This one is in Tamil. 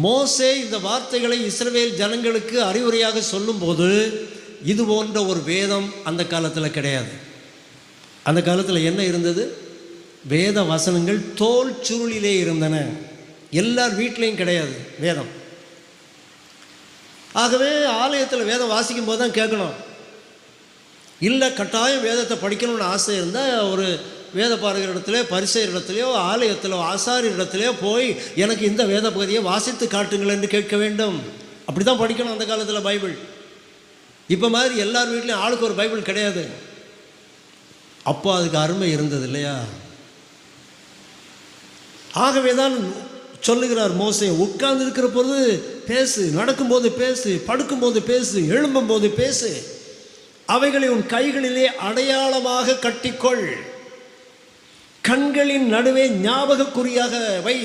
மோசே இந்த வார்த்தைகளை இஸ்ரவேல் ஜனங்களுக்கு அறிவுரையாக சொல்லும்போது இது போன்ற ஒரு வேதம் அந்த காலத்தில் கிடையாது. அந்த காலத்தில் என்ன இருந்தது? வேத வசனங்கள் தோல் சுருளிலே இருந்தன. எல்லார் வீட்லேயும் கிடையாது வேதம். ஆகவே ஆலயத்தில் வேதம் வாசிக்கும் போது தான் கேட்கணும். இல்லை கட்டாயம் வேதத்தை படிக்கணும்னு ஆசை இருந்தால் ஒரு வேத பாரகர் இடத்துல, பரிசேயர் இடத்துலையோ, ஆலயத்தில் ஆசாரியர் இடத்துலையோ போய் எனக்கு இந்த வேத பகுதியை வாசித்து காட்டுங்கள் என்று கேட்க வேண்டும். அப்படி தான் படிக்கணும் அந்த காலத்தில் பைபிள். இப்போ மாதிரி எல்லார் வீட்லேயும் ஆளுக்கு ஒரு பைபிள் கிடையாது. அப்போ அதுக்கு அருமை இருந்தது இல்லையா? ஆகவே தான் சொல்லுகிறார் மோசே, உட்கார்ந்து இருக்கிற போது பேசு, நடக்கும்போது பேசு, படுக்கும்போது பேசு, எழும்பும்போது பேசு, அவைகளை உன் கைகளிலே அடையாளமாக கட்டிக்கொள், கண்களின் நடுவே ஞாபக குறியாக வை.